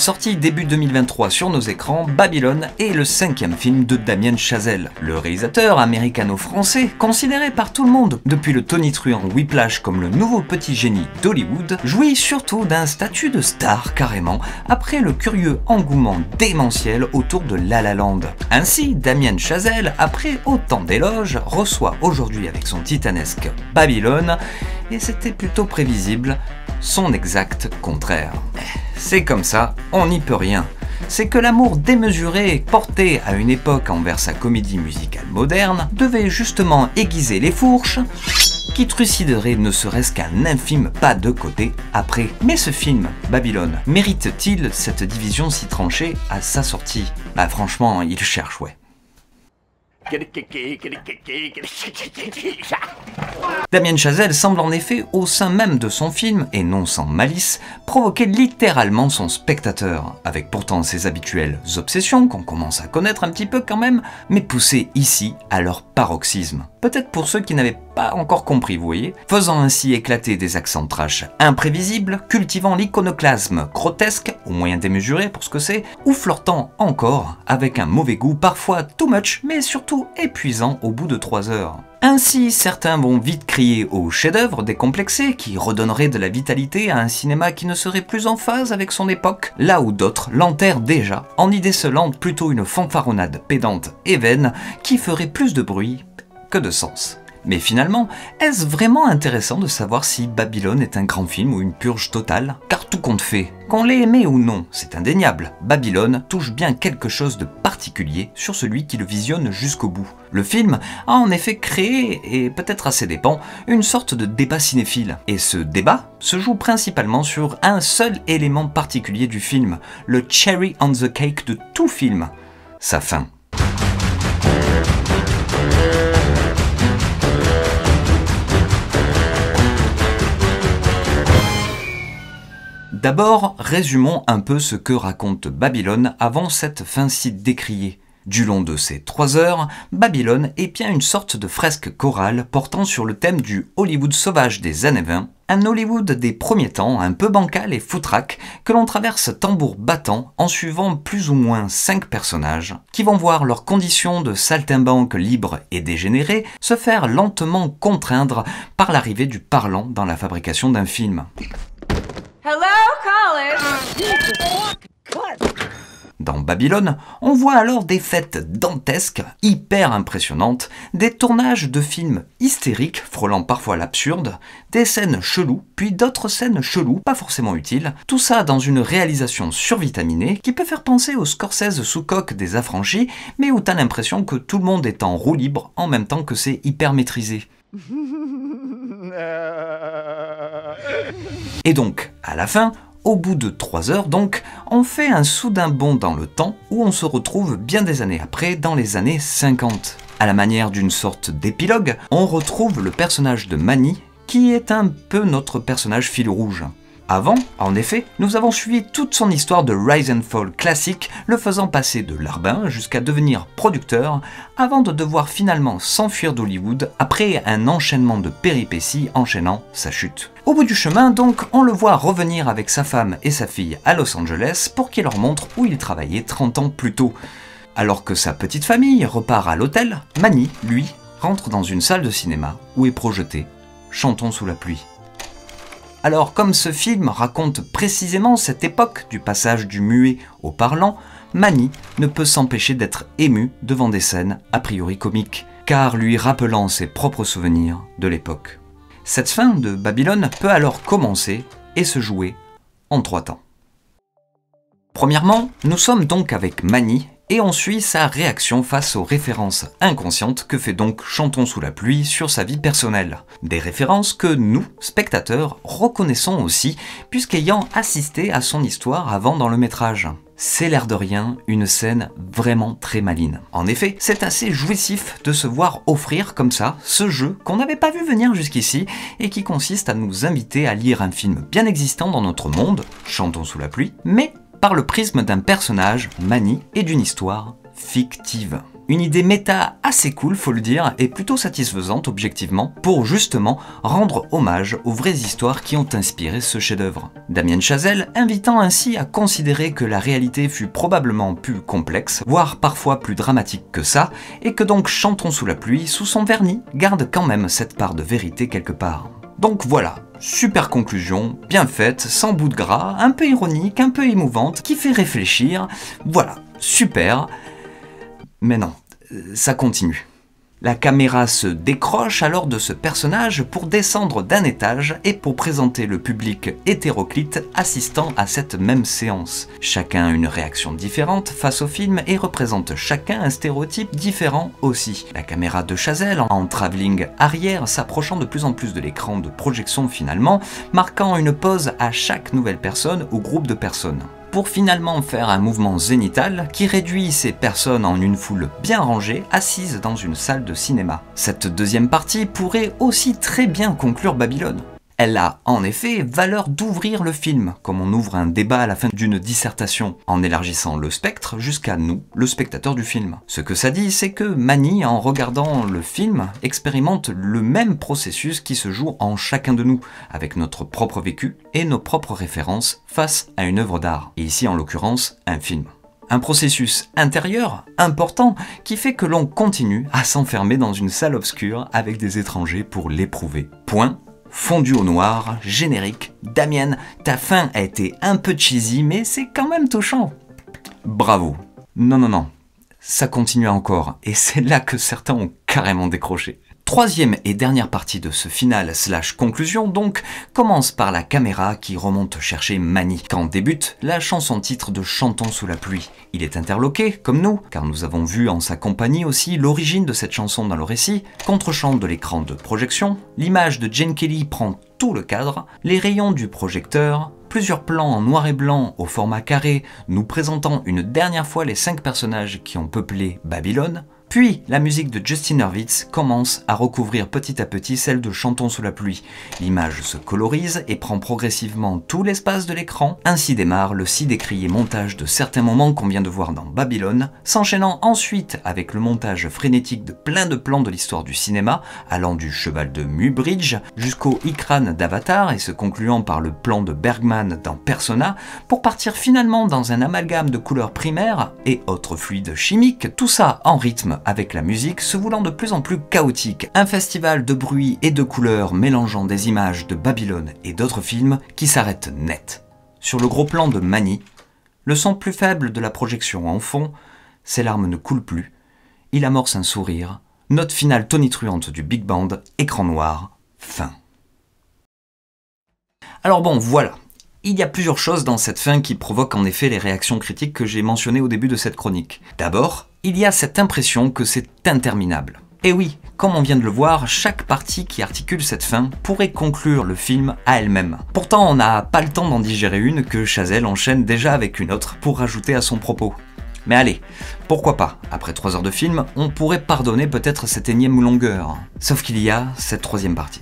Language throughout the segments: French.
Sorti début 2023 sur nos écrans, Babylone est le 5e film de Damien Chazelle. Le réalisateur américano-français, considéré par tout le monde depuis le tonitruant Whiplash comme le nouveau petit génie d'Hollywood, jouit surtout d'un statut de star carrément, après le curieux engouement démentiel autour de La La Land. Ainsi, Damien Chazelle, après autant d'éloges, reçoit aujourd'hui avec son titanesque Babylone, et c'était plutôt prévisible, son exact contraire. C'est comme ça, on n'y peut rien. C'est que l'amour démesuré porté à une époque envers sa comédie musicale moderne devait justement aiguiser les fourches qui trucideraient ne serait-ce qu'un infime pas de côté après. Mais ce film, Babylone, mérite-t-il cette division si tranchée à sa sortie? Bah franchement, il cherche, ouais. Damien Chazelle semble en effet, au sein même de son film, et non sans malice, provoquer littéralement son spectateur, avec pourtant ses habituelles obsessions qu'on commence à connaître un petit peu quand même, mais poussées ici à leur paroxysme. Peut-être pour ceux qui n'avaient pas encore compris, vous voyez, faisant ainsi éclater des accents trash imprévisibles, cultivant l'iconoclasme grotesque, au moyen démesuré pour ce que c'est, ou flirtant encore avec un mauvais goût parfois too much, mais surtout épuisant au bout de 3 heures. Ainsi, certains vont vite crier au chef-d'œuvre décomplexé qui redonnerait de la vitalité à un cinéma qui ne serait plus en phase avec son époque, là où d'autres l'enterrent déjà en y décelant plutôt une fanfaronnade pédante et vaine qui ferait plus de bruit que de sens. Mais finalement, est-ce vraiment intéressant de savoir si Babylone est un grand film ou une purge totale? Car tout compte fait, qu'on l'ait aimé ou non, c'est indéniable, Babylone touche bien quelque chose de particulier sur celui qui le visionne jusqu'au bout. Le film a en effet créé, et peut-être à ses dépens, une sorte de débat cinéphile. Et ce débat se joue principalement sur un seul élément particulier du film, le cherry on the cake de tout film, sa fin. D'abord, résumons un peu ce que raconte Babylone avant cette fin si décriée. Du long de ces 3 heures, Babylone est bien une sorte de fresque chorale portant sur le thème du Hollywood sauvage des années 20, un Hollywood des premiers temps un peu bancal et foutraque que l'on traverse tambour battant en suivant plus ou moins 5 personnages qui vont voir leurs conditions de saltimbanque libre et dégénérée se faire lentement contraindre par l'arrivée du parlant dans la fabrication d'un film. Hello, college! Dans Babylone, on voit alors des fêtes dantesques, hyper impressionnantes, des tournages de films hystériques, frôlant parfois l'absurde, des scènes cheloues, puis d'autres scènes cheloues, pas forcément utiles, tout ça dans une réalisation survitaminée qui peut faire penser au Scorsese sous coque des Affranchis, mais où t'as l'impression que tout le monde est en roue libre en même temps que c'est hyper maîtrisé. Et donc, à la fin, au bout de 3 heures donc, on fait un soudain bond dans le temps où on se retrouve bien des années après, dans les années 50. À la manière d'une sorte d'épilogue, on retrouve le personnage de Manny, qui est un peu notre personnage fil rouge. Avant, en effet, nous avons suivi toute son histoire de rise and fall classique, le faisant passer de larbin jusqu'à devenir producteur, avant de devoir finalement s'enfuir d'Hollywood après un enchaînement de péripéties enchaînant sa chute. Au bout du chemin, donc, on le voit revenir avec sa femme et sa fille à Los Angeles pour qu'il leur montre où il travaillait 30 ans plus tôt. Alors que sa petite famille repart à l'hôtel, Manny, lui, rentre dans une salle de cinéma où est projeté Chantons sous la pluie. Alors, comme ce film raconte précisément cette époque du passage du muet au parlant, Manny ne peut s'empêcher d'être ému devant des scènes a priori comiques, car lui rappelant ses propres souvenirs de l'époque. Cette fin de Babylone peut alors commencer et se jouer en 3 temps. Premièrement, nous sommes donc avec Manny et on suit sa réaction face aux références inconscientes que fait donc Chantons sous la pluie sur sa vie personnelle. Des références que nous, spectateurs, reconnaissons aussi, puisqu'ayant assisté à son histoire avant dans le métrage. C'est l'air de rien une scène vraiment très maligne. En effet, c'est assez jouissif de se voir offrir comme ça ce jeu qu'on n'avait pas vu venir jusqu'ici et qui consiste à nous inviter à lire un film bien existant dans notre monde, Chantons sous la pluie, mais par le prisme d'un personnage, Manny, et d'une histoire fictive. Une idée méta assez cool, faut le dire, et plutôt satisfaisante objectivement, pour justement rendre hommage aux vraies histoires qui ont inspiré ce chef-d'œuvre. Damien Chazelle invitant ainsi à considérer que la réalité fut probablement plus complexe, voire parfois plus dramatique que ça, et que donc Chantons sous la pluie, sous son vernis, garde quand même cette part de vérité quelque part. Donc voilà, super conclusion, bien faite, sans bout de gras, un peu ironique, un peu émouvante, qui fait réfléchir, voilà, super. Mais non, ça continue. La caméra se décroche alors de ce personnage pour descendre d'un étage et pour présenter le public hétéroclite assistant à cette même séance. Chacun a une réaction différente face au film et représente chacun un stéréotype différent aussi. La caméra de Chazelle en travelling arrière s'approchant de plus en plus de l'écran de projection finalement, marquant une pause à chaque nouvelle personne ou groupe de personnes, pour finalement faire un mouvement zénithal qui réduit ces personnes en une foule bien rangée, assise dans une salle de cinéma. Cette deuxième partie pourrait aussi très bien conclure Babylone. Elle a en effet valeur d'ouvrir le film, comme on ouvre un débat à la fin d'une dissertation, en élargissant le spectre jusqu'à nous, le spectateur du film. Ce que ça dit, c'est que Mani, en regardant le film, expérimente le même processus qui se joue en chacun de nous, avec notre propre vécu et nos propres références face à une œuvre d'art, et ici en l'occurrence un film. Un processus intérieur important qui fait que l'on continue à s'enfermer dans une salle obscure avec des étrangers pour l'éprouver. Point. Fondu au noir, générique. Damien, ta fin a été un peu cheesy, mais c'est quand même touchant. Bravo. Non, ça continue encore, et c'est là que certains ont carrément décroché. Troisième et dernière partie de ce final / conclusion donc commence par la caméra qui remonte chercher Mani quand débute la chanson titre de Chantons sous la pluie. Il est interloqué, comme nous, car nous avons vu en sa compagnie aussi l'origine de cette chanson dans le récit, contre-champ de l'écran de projection, l'image de Gene Kelly prend tout le cadre, les rayons du projecteur, plusieurs plans en noir et blanc au format carré nous présentant une dernière fois les 5 personnages qui ont peuplé Babylone. Puis, la musique de Justin Hurwitz commence à recouvrir petit à petit celle de Chantons sous la pluie. L'image se colorise et prend progressivement tout l'espace de l'écran. Ainsi démarre le si décrié montage de certains moments qu'on vient de voir dans Babylone, s'enchaînant ensuite avec le montage frénétique de plein de plans de l'histoire du cinéma, allant du cheval de Muybridge jusqu'au Ikran d'Avatar et se concluant par le plan de Bergman dans Persona, pour partir finalement dans un amalgame de couleurs primaires et autres fluides chimiques, tout ça en rythme avec la musique se voulant de plus en plus chaotique, un festival de bruit et de couleurs mélangeant des images de Babylone et d'autres films qui s'arrêtent net. Sur le gros plan de Mani, le son plus faible de la projection en fond, ses larmes ne coulent plus, il amorce un sourire, note finale tonitruante du Big Band, écran noir, fin. Alors bon, voilà. Il y a plusieurs choses dans cette fin qui provoquent en effet les réactions critiques que j'ai mentionnées au début de cette chronique. D'abord, il y a cette impression que c'est interminable. Et oui, comme on vient de le voir, chaque partie qui articule cette fin pourrait conclure le film à elle-même. Pourtant, on n'a pas le temps d'en digérer une que Chazelle enchaîne déjà avec une autre pour rajouter à son propos. Mais allez, pourquoi pas, après 3 heures de film, on pourrait pardonner peut-être cette énième longueur. Sauf qu'il y a cette troisième partie.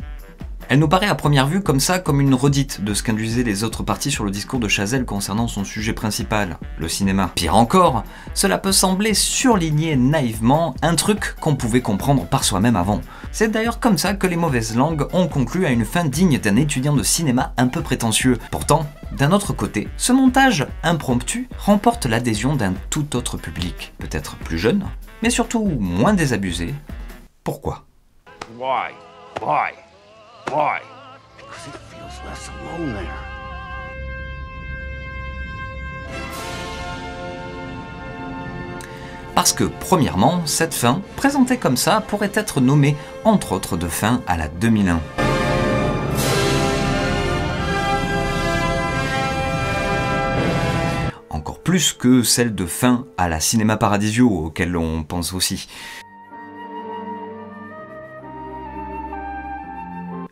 Elle nous paraît à première vue comme ça, comme une redite de ce qu'induisaient les autres parties sur le discours de Chazelle concernant son sujet principal, le cinéma. Pire encore, cela peut sembler surligner naïvement un truc qu'on pouvait comprendre par soi-même avant. C'est d'ailleurs comme ça que les mauvaises langues ont conclu à une fin digne d'un étudiant de cinéma un peu prétentieux. Pourtant, d'un autre côté, ce montage impromptu remporte l'adhésion d'un tout autre public, peut-être plus jeune, mais surtout moins désabusé. Pourquoi ? Why? Why? Because it feels less alone there. Parce que, premièrement, cette fin, présentée comme ça, pourrait être nommée, entre autres, de fin à la 2001. Encore plus que celle de fin à la Cinéma Paradisio, auquel on pense aussi.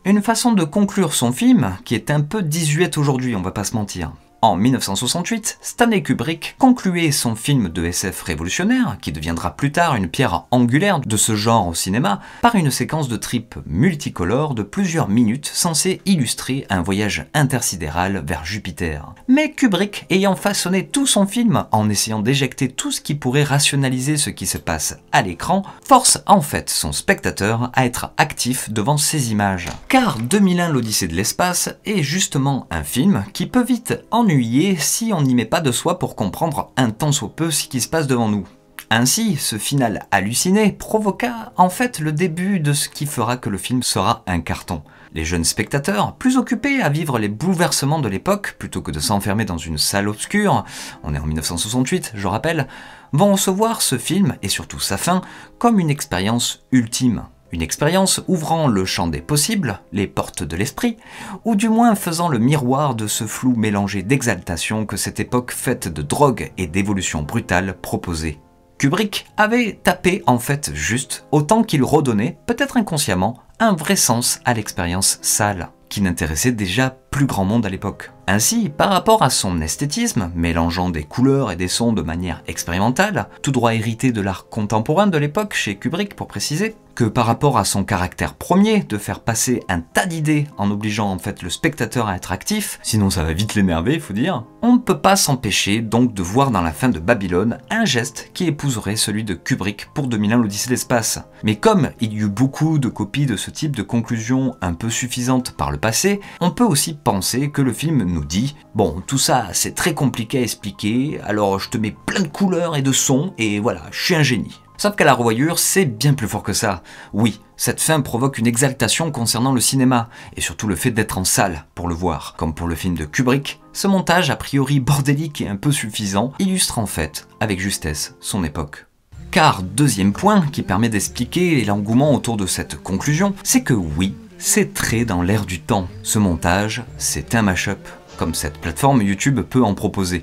Une façon de conclure son film qui est un peu désuète aujourd'hui, on va pas se mentir. En 1968, Stanley Kubrick concluait son film de SF révolutionnaire, qui deviendra plus tard une pierre angulaire de ce genre au cinéma, par une séquence de trip multicolore de plusieurs minutes censée illustrer un voyage intersidéral vers Jupiter. Mais Kubrick, ayant façonné tout son film en essayant d'éjecter tout ce qui pourrait rationaliser ce qui se passe à l'écran, force en fait son spectateur à être actif devant ces images. Car 2001 l'Odyssée de l'espace est justement un film qui peut vite ennuyer si on n'y met pas de soi pour comprendre un tant soit peu ce qui se passe devant nous. Ainsi, ce final halluciné provoqua en fait le début de ce qui fera que le film sera un carton. Les jeunes spectateurs, plus occupés à vivre les bouleversements de l'époque plutôt que de s'enfermer dans une salle obscure, on est en 1968, je rappelle, vont recevoir ce film, et surtout sa fin, comme une expérience ultime. Une expérience ouvrant le champ des possibles, les portes de l'esprit, ou du moins faisant le miroir de ce flou mélangé d'exaltation que cette époque faite de drogue et d'évolution brutale proposait. Kubrick avait tapé en fait juste, autant qu'il redonnait, peut-être inconsciemment, un vrai sens à l'expérience sale, qui n'intéressait déjà plus grand monde à l'époque. Ainsi, par rapport à son esthétisme, mélangeant des couleurs et des sons de manière expérimentale, tout droit hérité de l'art contemporain de l'époque chez Kubrick pour préciser, que par rapport à son caractère premier de faire passer un tas d'idées en obligeant en fait le spectateur à être actif, sinon ça va vite l'énerver, il faut dire, on ne peut pas s'empêcher donc de voir dans la fin de Babylone un geste qui épouserait celui de Kubrick pour 2001 l'Odyssée de l'espace. Mais comme il y eut beaucoup de copies de ce type de conclusion un peu suffisantes par le passé, on peut aussi penser que le film nous dit « Bon, tout ça c'est très compliqué à expliquer, alors je te mets plein de couleurs et de sons et voilà, je suis un génie ». Sauf qu'à la revoyure, c'est bien plus fort que ça. Oui, cette fin provoque une exaltation concernant le cinéma, et surtout le fait d'être en salle pour le voir. Comme pour le film de Kubrick, ce montage a priori bordélique et un peu suffisant illustre en fait, avec justesse, son époque. Car deuxième point qui permet d'expliquer l'engouement autour de cette conclusion, c'est que oui, c'est très dans l'air du temps. Ce montage, c'est un mash-up, comme cette plateforme YouTube peut en proposer.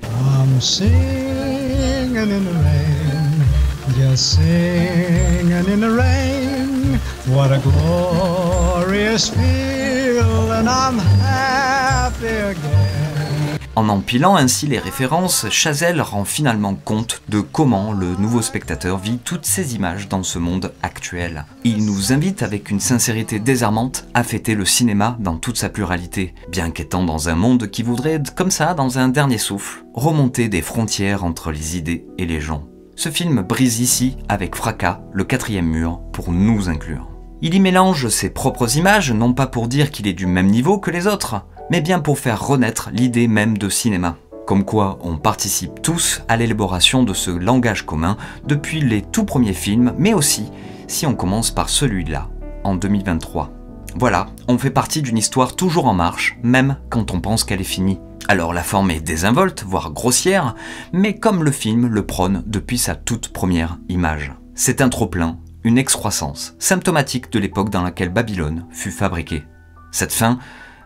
Just singing in the rain, what a glorious feel, and I'm happy again. En empilant ainsi les références, Chazelle rend finalement compte de comment le nouveau spectateur vit toutes ces images dans ce monde actuel. Il nous invite avec une sincérité désarmante à fêter le cinéma dans toute sa pluralité, bien qu'étant dans un monde qui voudrait, comme ça, dans un dernier souffle, remonter des frontières entre les idées et les gens. Ce film brise ici, avec fracas, le quatrième mur pour nous inclure. Il y mélange ses propres images, non pas pour dire qu'il est du même niveau que les autres, mais bien pour faire renaître l'idée même de cinéma. Comme quoi on participe tous à l'élaboration de ce langage commun depuis les tout premiers films, mais aussi si on commence par celui-là, en 2023. Voilà, on fait partie d'une histoire toujours en marche, même quand on pense qu'elle est finie. Alors la forme est désinvolte, voire grossière, mais comme le film le prône depuis sa toute première image. C'est un trop-plein, une excroissance, symptomatique de l'époque dans laquelle Babylone fut fabriquée. Cette fin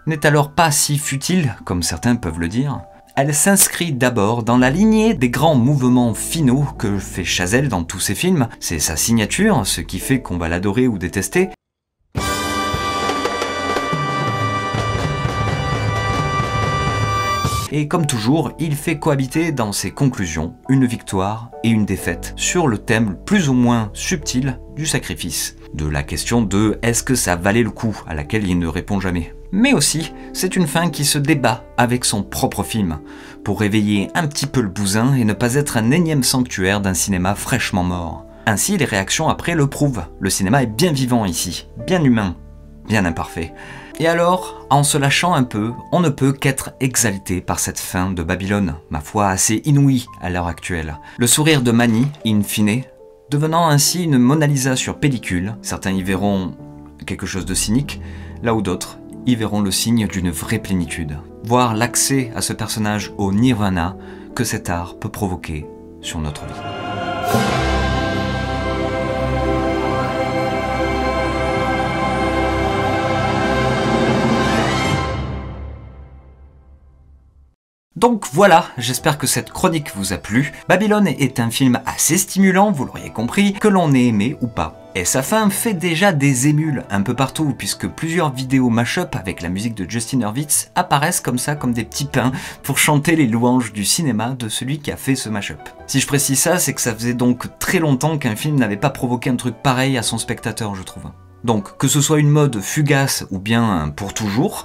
n'est alors pas si futile, comme certains peuvent le dire. Elle s'inscrit d'abord dans la lignée des grands mouvements finaux que fait Chazelle dans tous ses films. C'est sa signature, ce qui fait qu'on va l'adorer ou détester. Et comme toujours, il fait cohabiter dans ses conclusions une victoire et une défaite sur le thème plus ou moins subtil du sacrifice. De la question de « est-ce que ça valait le coup ?» à laquelle il ne répond jamais. Mais aussi, c'est une fin qui se débat avec son propre film, pour réveiller un petit peu le bousin et ne pas être un énième sanctuaire d'un cinéma fraîchement mort. Ainsi, les réactions après le prouvent. Le cinéma est bien vivant ici, bien humain, bien imparfait. Et alors, en se lâchant un peu, on ne peut qu'être exalté par cette fin de Babylone, ma foi assez inouïe à l'heure actuelle. Le sourire de Manny, in fine, devenant ainsi une Mona Lisa sur pellicule. Certains y verront quelque chose de cynique, là où d'autres y verront le signe d'une vraie plénitude. Voir l'accès à ce personnage au nirvana que cet art peut provoquer sur notre vie. Donc voilà, j'espère que cette chronique vous a plu. Babylone est un film assez stimulant, vous l'auriez compris, que l'on ait aimé ou pas. Et sa fin fait déjà des émules un peu partout, puisque plusieurs vidéos mash-up avec la musique de Justin Hurwitz apparaissent comme ça, comme des petits pains, pour chanter les louanges du cinéma de celui qui a fait ce mash-up. Si je précise ça, c'est que ça faisait donc très longtemps qu'un film n'avait pas provoqué un truc pareil à son spectateur, je trouve. Donc, que ce soit une mode fugace ou bien pour toujours,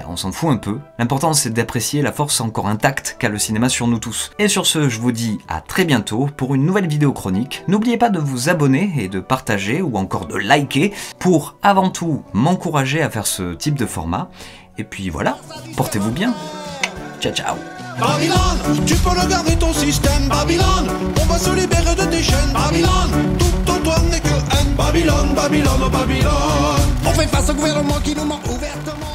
on s'en fout un peu. L'important c'est d'apprécier la force encore intacte qu'a le cinéma sur nous tous. Et sur ce, je vous dis à très bientôt pour une nouvelle vidéo chronique. N'oubliez pas de vous abonner et de partager ou encore de liker pour avant tout m'encourager à faire ce type de format. Et puis voilà, portez-vous bien. Ciao ciao. Babylone, tu peux regarder ton système, Babylone, on va se libérer de tes chaînes, Babylone, tout en toi n'est que haine, Babylone, Babylone, oh Babylone, on fait face au gouvernement qui nous ment ouvertement.